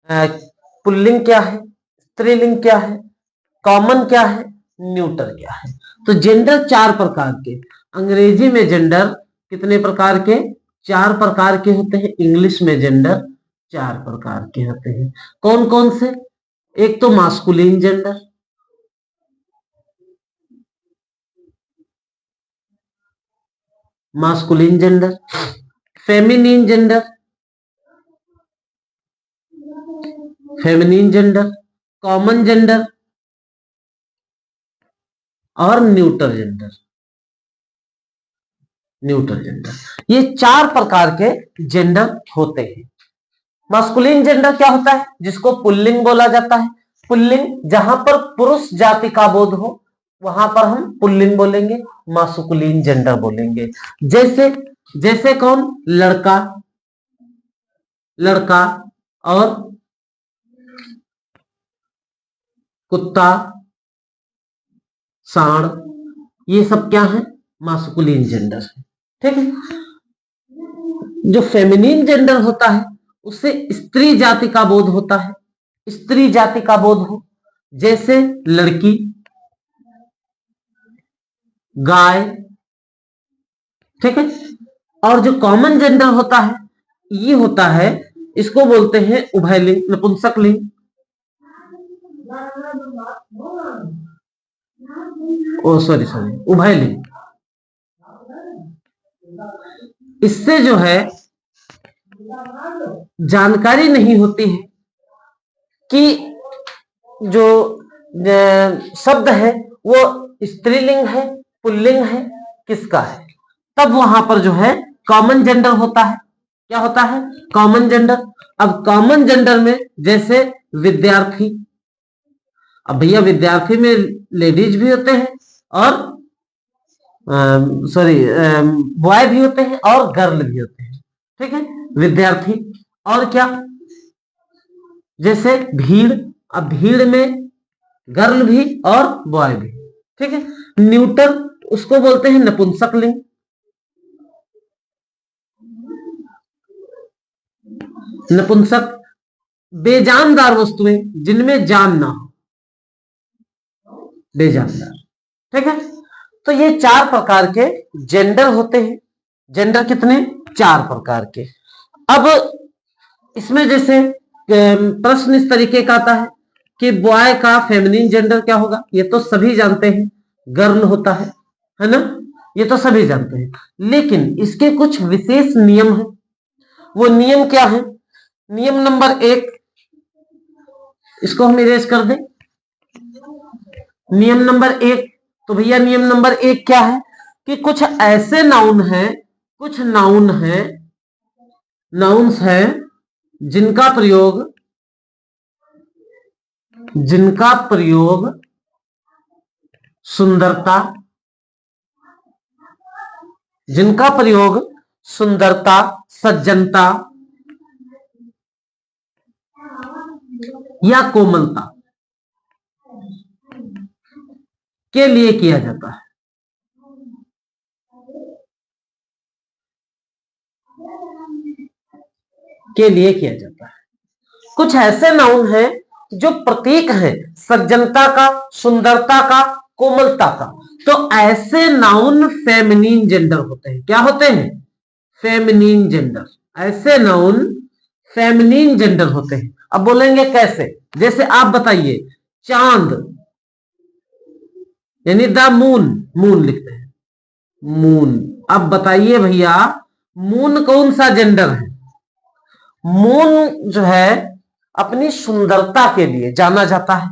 Pulling क्या है, स्त्रीलिंग क्या है, कॉमन क्या है, न्यूटर क्या है। तो जेंडर 4 प्रकार के, अंग्रेजी में जेंडर कितने प्रकार के, 4 प्रकार के होते हैं। इंग्लिश में जेंडर 4 प्रकार के होते हैं। कौन कौन से? एक तो masculine gender, masculine gender, feminine gender, feminine gender, common gender और न्यूट्रल जेंडर, न्यूट्रल जेंडर। ये 4 प्रकार के जेंडर होते हैं। मास्कुलिन जेंडर क्या होता है? जिसको पुल्लिंग बोला जाता है। पुल्लिंग जहां पर पुरुष जाति का बोध हो वहां पर हम पुल्लिंग बोलेंगे, मास्कुलिन जेंडर बोलेंगे। जैसे जैसे कौन? लड़का, लड़का और कुत्ता, सांड, ये सब क्या है? मास्कुलिन जेंडर है। ठीक है। जो फेमिनिन जेंडर होता है उससे स्त्री जाति का बोध होता है, स्त्री जाति का बोध हो, जैसे लड़की, गाय। ठीक है। और जो कॉमन जेंडर होता है ये होता है, इसको बोलते हैं उभयलिंग, नपुंसक लिंग। ओ सॉरी सॉरी, उभयलिंग। इससे जो है जानकारी नहीं होती है कि जो शब्द है वो स्त्रीलिंग है, पुल्लिंग है, किसका है। तब वहां पर जो है कॉमन जेंडर होता है। क्या होता है? Common gender. अब कॉमन जेंडर में जैसे विद्यार्थी, अब भैया विद्यार्थी में लेडीज भी होते हैं और सॉरी बॉय भी होते हैं और गर्ल भी होते हैं। ठीक है। विद्यार्थी और क्या? जैसे भीड़, अब भीड़ में गर्ल भी और बॉय भी। ठीक है। न्यूटर उसको बोलते हैं नपुंसक लिंग। नपुंसक बेजानदार वस्तुएं जिनमें जान ना हो, बेजानदार। ठीक है। तो ये 4 प्रकार के जेंडर होते हैं। जेंडर कितने? 4 प्रकार के। अब इसमें जैसे प्रश्न इस तरीके का आता है कि बॉय का फेमिनिन जेंडर क्या होगा? ये तो सभी जानते हैं, गर्ल होता है ना? ये तो सभी जानते हैं। लेकिन इसके कुछ विशेष नियम हैं। वो नियम क्या है? नियम नंबर 1, इसको हम इरेज कर दें। नियम नंबर 1, तो भैया नियम नंबर 1 क्या है कि कुछ ऐसे नाउन हैं, कुछ नाउन हैं, नाउन्स हैं जिनका प्रयोग सुंदरता, जिनका प्रयोग सुंदरता, सज्जनता या कोमलता के लिए किया जाता है। के लिए किया जाता है। कुछ ऐसे नाउन हैं जो प्रतीक हैं सज्जनता का, सुंदरता का, कोमलता का। तो ऐसे नाउन फेमिनिन जेंडर होते हैं। क्या होते हैं? Feminine gender. ऐसे नाउन फेमिनिन जेंडर होते हैं। अब बोलेंगे कैसे? जैसे आप बताइए, चांद यानी द मून, मून लिखते हैं, मून। अब बताइए भैया, मून कौन सा जेंडर है? मून जो है अपनी सुंदरता के लिए जाना जाता है।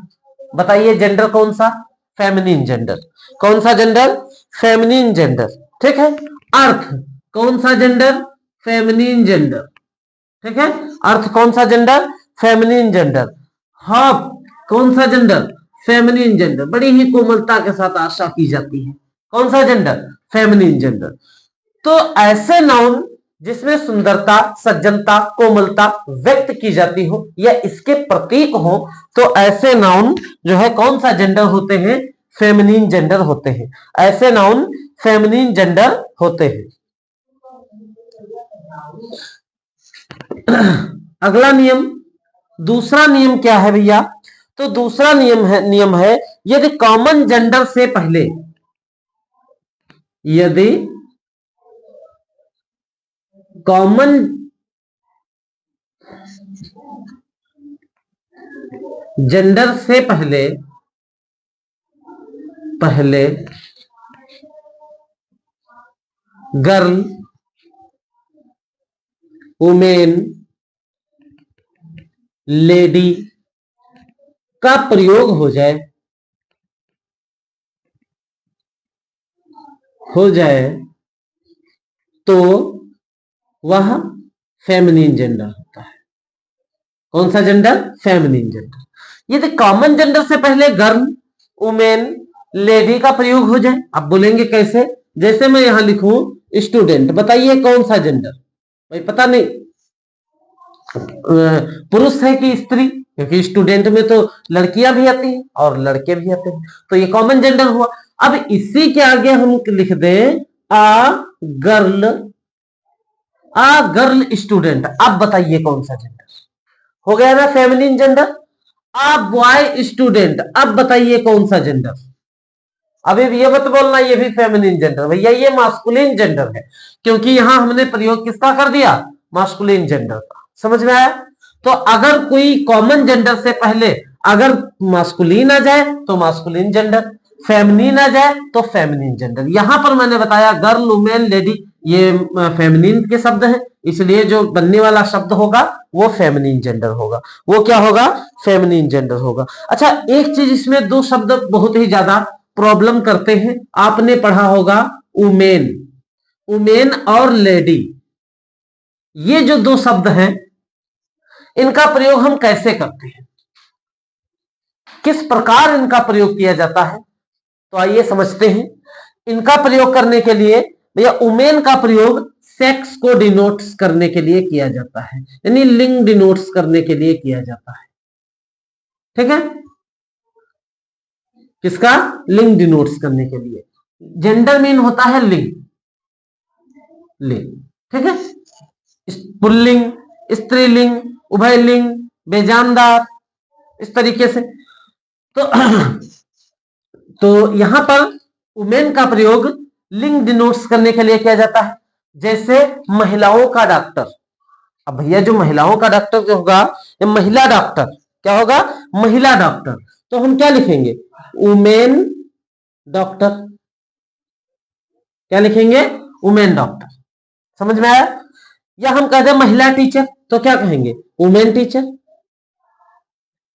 बताइए जेंडर कौन सा? Feminine gender. कौन सा जेंडर? Feminine gender. ठीक है। अर्थ कौन सा जेंडर? Feminine gender. ठीक है। अर्थ कौन सा जेंडर? Feminine gender. हॉप कौन सा जेंडर? Feminine gender. बड़ी ही कोमलता के साथ आशा की जाती है। कौन सा जेंडर? Feminine gender. तो ऐसे नाउन जिसमें सुंदरता, सज्जनता, कोमलता व्यक्त की जाती हो या इसके प्रतीक हो, तो ऐसे नाउन जो है कौन सा जेंडर होते हैं? फेमिनिन जेंडर होते हैं। ऐसे नाउन फेमिनिन जेंडर होते हैं। अगला नियम, दूसरा नियम क्या है भैया? तो दूसरा नियम है यदि कॉमन जेंडर से पहले, यदि कॉमन जेंडर से पहले गर्ल, वुमेन, लेडी का प्रयोग हो जाए तो वह फेमिनिन जेंडर होता है। कौन सा जेंडर? Feminine gender. यदि कॉमन जेंडर से पहले गर्ल, वुमेन, लेडी का प्रयोग हो जाए, आप बोलेंगे कैसे? जैसे मैं यहां लिखूं स्टूडेंट, बताइए कौन सा जेंडर? भाई पता नहीं, पुरुष है कि स्त्री? क्योंकि स्टूडेंट में तो लड़कियां भी आती हैं और लड़के भी आते हैं, तो ये कॉमन जेंडर हुआ। अब इसी के आगे हम लिख दें आ गर्ल स्टूडेंट। अब बताइए कौन सा जेंडर हो गया ना? Feminine gender. आ बॉय स्टूडेंट, अब बताइए कौन सा जेंडर? अभी ये मत बोलना ये भी फेमिनिन जेंडर, भैया ये मास्कुलिन जेंडर है, क्योंकि यहां हमने प्रयोग किसका कर दिया? मास्कुलिन जेंडर का। समझ में आया? तो अगर कोई कॉमन जेंडर से पहले अगर मास्कुलिन आ जाए तो मास्कुलिन जेंडर, फेमिनिन आ जाए तो फेमिनिन जेंडर। यहां पर मैंने बताया गर्ल, वुमेन, लेडी ये फेमिनिन के शब्द हैं, इसलिए जो बनने वाला शब्द होगा वो फेमिनिन जेंडर होगा। वो क्या होगा? फेमिनिन जेंडर होगा। अच्छा, एक चीज इसमें दो शब्द बहुत ही ज्यादा प्रॉब्लम करते हैं। आपने पढ़ा होगा वुमेन, वुमेन और लेडी, ये जो दो शब्द हैं इनका प्रयोग हम कैसे करते हैं, किस प्रकार इनका प्रयोग किया जाता है? तो आइए समझते हैं। इनका प्रयोग करने के लिए भैया वुमेन का प्रयोग सेक्स को डिनोट्स करने के लिए किया जाता है, यानी लिंग डिनोट्स करने के लिए किया जाता है। ठीक है? किसका? लिंग डिनोट्स करने के लिए। जेंडर मीन होता है लिंग, लिंग। ठीक है? पुल्लिंग, स्त्रीलिंग, उभयलिंग, बेजानदार, इस तरीके से। तो तो यहां पर वुमेन का प्रयोग लिंग डिनोट्स करने के लिए किया जाता है। जैसे महिलाओं का डॉक्टर। अब भैया जो महिलाओं का डॉक्टर जो होगा ये महिला डॉक्टर, क्या होगा? महिला डॉक्टर। तो हम क्या लिखेंगे? Women doctor. क्या लिखेंगे? Women doctor. समझ में आया? या हम कहते हैं महिला टीचर, तो क्या कहेंगे? Women teacher,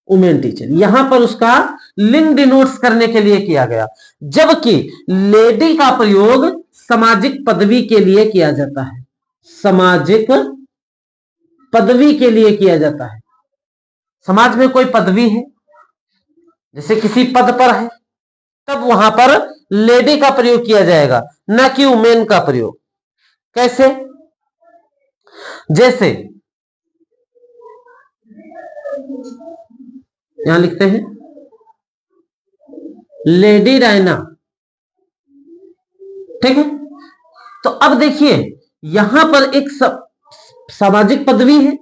women teacher. यहां पर उसका लिंग डिनोट्स करने के लिए किया गया। जबकि लेडी का प्रयोग सामाजिक पदवी के लिए किया जाता है, सामाजिक पदवी के लिए किया जाता है। समाज में कोई पदवी है, जैसे किसी पद पर है, तब वहां पर लेडी का प्रयोग किया जाएगा, न कि वुमेन का प्रयोग। कैसे? जैसे यहां लिखते हैं लेडी डायना। ठीक है? तो अब देखिए यहां पर एक सामाजिक पदवी है,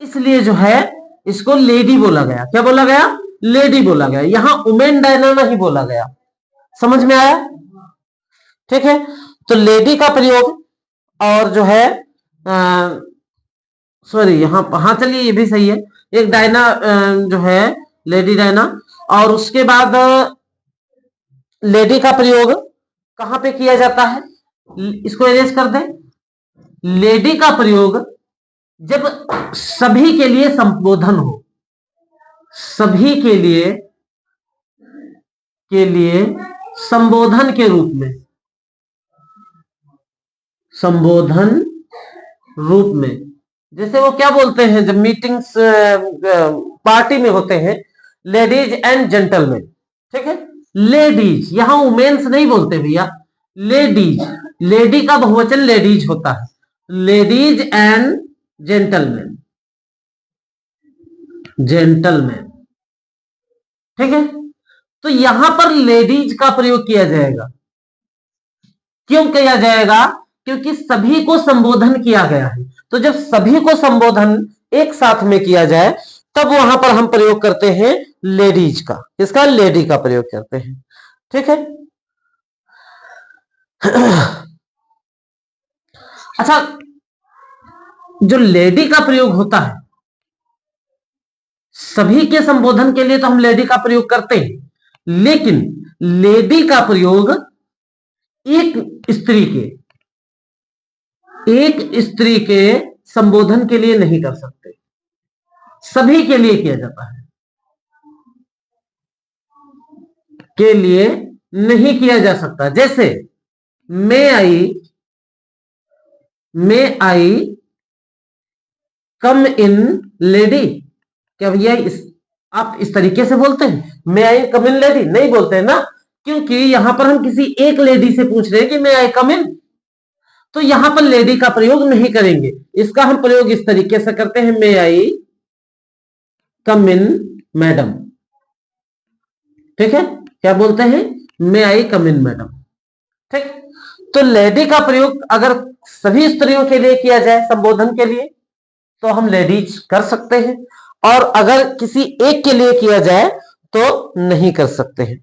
इसलिए जो है इसको लेडी बोला गया। क्या बोला गया? लेडी बोला गया। यहां वुमेन डायना नहीं बोला गया। समझ में आया? ठीक है? तो लेडी का प्रयोग और जो है सॉरी यहां, हाँ चलिए ये भी सही है, एक डायना जो है लेडी डायना, और उसके बाद लेडी का प्रयोग कहां पे किया जाता है? इसको इरेज कर दें। लेडी का प्रयोग जब सभी के लिए संबोधन हो, सभी के लिए संबोधन के रूप में, संबोधन रूप में। जैसे वो क्या बोलते हैं जब मीटिंग्स पार्टी में होते हैं, लेडीज एंड जेंटलमैन। ठीक है? लेडीज, यहां वुमेन्स नहीं बोलते भैया, लेडीज। लेडी का बहुवचन लेडीज होता है, लेडीज एंड जेंटलमैन, जेंटलमैन। ठीक है? तो यहां पर लेडीज का प्रयोग किया जाएगा। क्यों किया जाएगा? क्योंकि सभी को संबोधन किया गया है। तो जब सभी को संबोधन एक साथ में किया जाए तब वहां पर हम प्रयोग करते हैं लेडीज का। इसका लेडी का प्रयोग करते हैं। ठीक है। अच्छा, जो लेडी का प्रयोग होता है, सभी के संबोधन के लिए तो हम लेडी का प्रयोग करते हैं, लेकिन लेडी का प्रयोग एक स्त्री के संबोधन के लिए नहीं कर सकते, सभी के लिए किया जाता है, के लिए नहीं किया जा सकता। जैसे मे आई कम इन लेडी, क्या भैया आप इस तरीके से बोलते हैं? मे आई कम इन लेडी नहीं बोलते हैं ना, क्योंकि यहां पर हम किसी एक लेडी से पूछ रहे हैं कि मे आई कम इन, तो यहां पर लेडी का प्रयोग नहीं करेंगे। इसका हम प्रयोग इस तरीके से करते हैं, मे आई कम इन मैडम। ठीक है, क्या बोलते हैं? मे आई कम इन मैडम। ठीक, तो लेडी का प्रयोग अगर सभी स्त्रियों के लिए किया जाए संबोधन के लिए तो हम लेडीज कर सकते हैं, और अगर किसी एक के लिए किया जाए तो नहीं कर सकते हैं।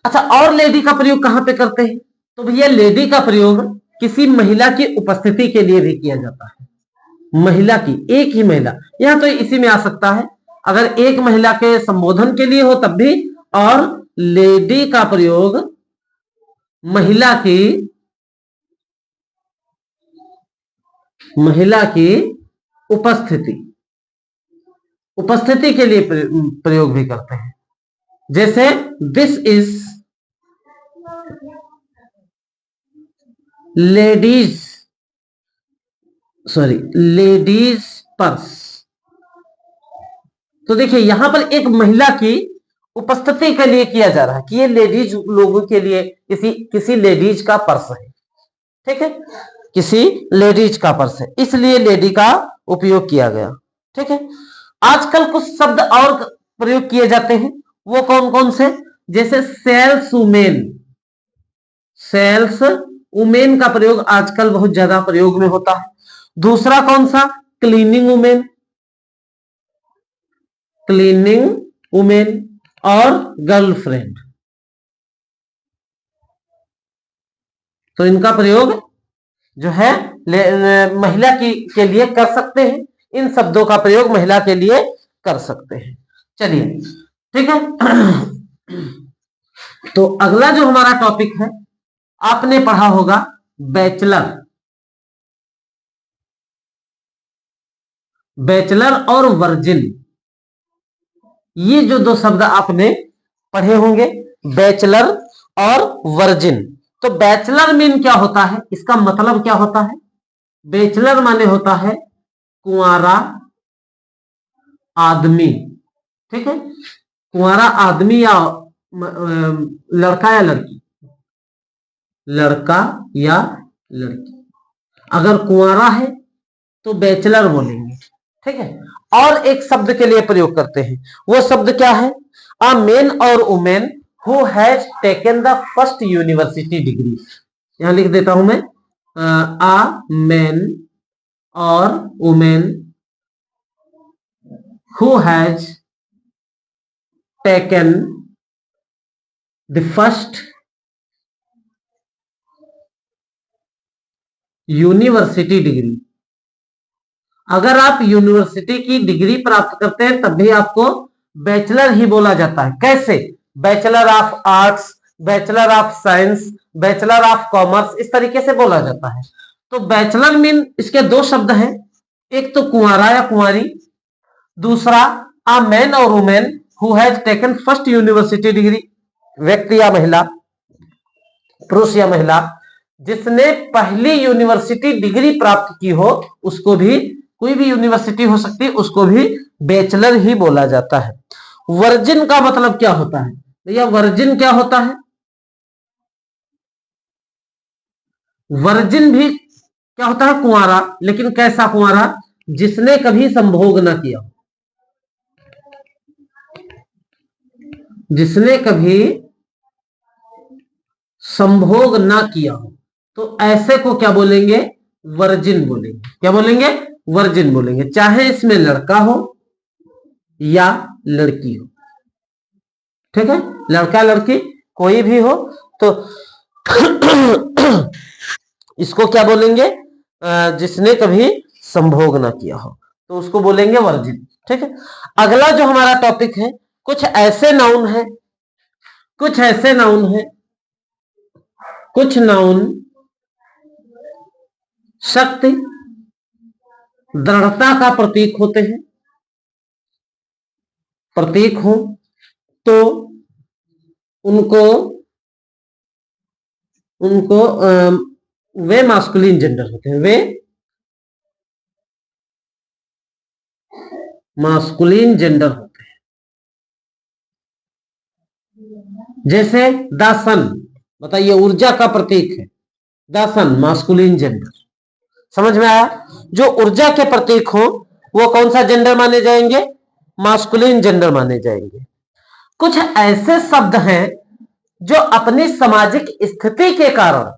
अच्छा, और लेडी का प्रयोग कहां पे करते हैं? तो भैया लेडी का प्रयोग किसी महिला की उपस्थिति के लिए भी किया जाता है। महिला की, एक ही महिला, यहां तो इसी में आ सकता है, अगर एक महिला के संबोधन के लिए हो तब भी, और लेडी का प्रयोग महिला की उपस्थिति के लिए प्रयोग भी करते हैं। जैसे दिस इज लेडीज पर्स। तो देखिए यहां पर एक महिला की उपस्थिति के लिए किया जा रहा है कि ये लेडीज लोगों के लिए किसी लेडीज का पर्स है। ठीक है, किसी लेडीज का पर्स है, इसलिए लेडी का उपयोग किया गया। ठीक है, आजकल कुछ शब्द और प्रयोग किए जाते हैं, वो कौन कौन से? जैसे सेल्स वुमेन का प्रयोग आजकल बहुत ज्यादा प्रयोग में होता है। दूसरा कौन सा? क्लीनिंग वुमेन और गर्लफ्रेंड। तो इनका प्रयोग जो है महिला के लिए कर सकते हैं, इन शब्दों का प्रयोग महिला के लिए कर सकते हैं। चलिए, ठीक है। तो अगला जो हमारा टॉपिक है, आपने पढ़ा होगा बैचलर और वर्जिन। ये जो दो शब्द आपने पढ़े होंगे, बैचलर और वर्जिन। तो बैचलर मीन क्या होता है, इसका मतलब क्या होता है? बैचलर माने होता है कुंवारा आदमी। ठीक है, कुंवारा आदमी या लड़का या लड़की, अगर कुंवारा है तो बैचलर बोलेंगे। ठीक है, और एक शब्द के लिए प्रयोग करते हैं, वो शब्द क्या है? अ मैन और women who has taken the first university degree. यहां लिख देता हूं मैं, अ मैन और women who has taken the first university degree. अगर आप यूनिवर्सिटी की डिग्री प्राप्त करते हैं तब भी आपको बैचलर ही बोला जाता है। कैसे? Bachelor of arts, bachelor of science, bachelor of commerce, इस तरीके से बोला जाता है। तो बैचलर मीन इसके दो शब्द हैं, एक तो कुंवारा या कुंवारी, दूसरा अ मैन और women who has taken first university degree, व्यक्ति या महिला, पुरुष या महिला जिसने पहली यूनिवर्सिटी डिग्री प्राप्त की हो, उसको भी, कोई भी यूनिवर्सिटी हो सकती है, उसको भी बैचलर ही बोला जाता है। वर्जिन का मतलब क्या होता है भैया? वर्जिन क्या होता है? वर्जिन भी क्या होता है? कुंवारा, लेकिन कैसा कुंवारा? जिसने कभी संभोग ना किया, जिसने कभी संभोग ना किया हो, तो ऐसे को क्या बोलेंगे? वर्जिन बोलेंगे। क्या बोलेंगे? वर्जिन बोलेंगे, चाहे इसमें लड़का हो या लड़की हो। ठीक है, लड़का लड़की कोई भी हो तो इसको क्या बोलेंगे, जिसने कभी संभोग ना किया हो तो उसको बोलेंगे वर्जिन। ठीक है, अगला जो हमारा टॉपिक है, कुछ ऐसे नाउन है, कुछ ऐसे नाउन है, कुछ नाउन शक्ति दृढ़ता का प्रतीक होते हैं, प्रतीक हो तो उनको उनको वे मास्कुलिन जेंडर होते हैं, वे मास्कुलिन जेंडर होते हैं। जैसे दासन, बताइए, ऊर्जा का प्रतीक है दासन, मास्कुलिन जेंडर। समझ में आया? जो ऊर्जा के प्रतीक हो वो कौन सा जेंडर माने जाएंगे, मास्कुलिन जेंडर माने जाएंगे। कुछ ऐसे शब्द हैं जो अपनी सामाजिक स्थिति के कारण,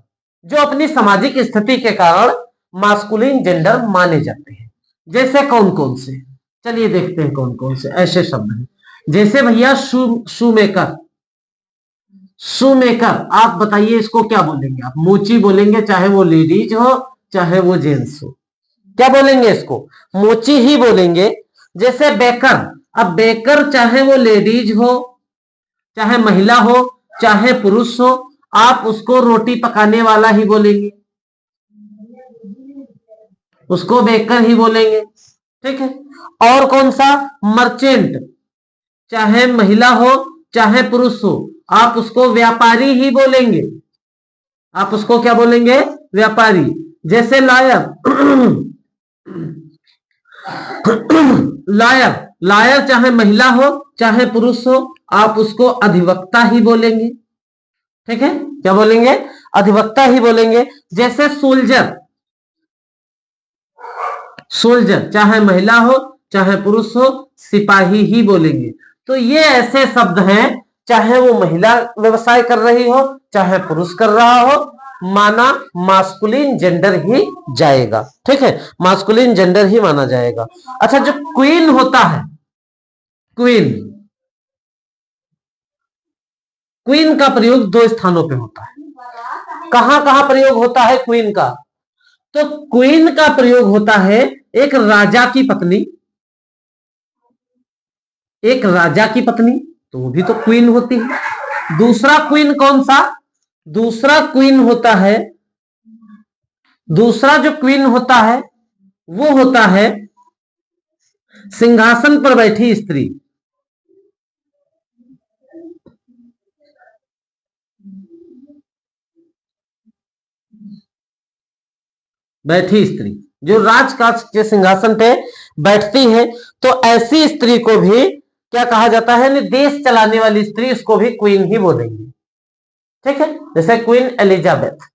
जो अपनी सामाजिक स्थिति के कारण मास्कुलिन जेंडर माने जाते हैं। जैसे कौन कौन से, चलिए देखते हैं कौन कौन से ऐसे शब्द हैं। जैसे भैया शूमेकर, शूमेकर, आप बताइए इसको क्या बोलेंगे आप, मोची बोलेंगे, चाहे वो लेडीज हो चाहे वो जेंट्स हो, क्या बोलेंगे इसको, मोची ही बोलेंगे। जैसे बेकर, अब बेकर चाहे वो लेडीज हो चाहे महिला हो चाहे पुरुष हो, आप उसको रोटी पकाने वाला ही बोलेंगे, उसको बेकर ही बोलेंगे। ठीक है, और कौन सा, मर्चेंट, चाहे महिला हो चाहे पुरुष हो, आप उसको व्यापारी ही बोलेंगे, आप उसको क्या बोलेंगे, व्यापारी। जैसे लायर, लायर, लायर चाहे महिला हो चाहे पुरुष हो, आप उसको अधिवक्ता ही बोलेंगे। ठीक है, क्या बोलेंगे, अधिवक्ता ही बोलेंगे। जैसे सोल्जर, सोल्जर चाहे महिला हो चाहे पुरुष हो, सिपाही ही बोलेंगे। तो ये ऐसे शब्द हैं, चाहे वो महिला व्यवसाय कर रही हो चाहे पुरुष कर रहा हो, माना मास्कुलिन जेंडर ही जाएगा। ठीक है, मास्कुलिन जेंडर ही माना जाएगा। अच्छा, जो क्वीन होता है, क्वीन, क्वीन का प्रयोग दो स्थानों पे होता है। कहां कहां प्रयोग होता है क्वीन का, तो क्वीन का प्रयोग होता है एक राजा की पत्नी, एक राजा की पत्नी, तो वो भी तो क्वीन होती है। दूसरा क्वीन कौन सा, दूसरा क्वीन होता है, दूसरा जो क्वीन होता है वो होता है सिंहासन पर बैठी स्त्री। बैठी स्त्री जो राजकाज के सिंहासन पे बैठती है, तो ऐसी स्त्री को भी क्या कहा जाता है, देश चलाने वाली स्त्री, उसको भी क्वीन ही बोलेंगे। ठीक है, जैसे क्वीन एलिजाबेथ,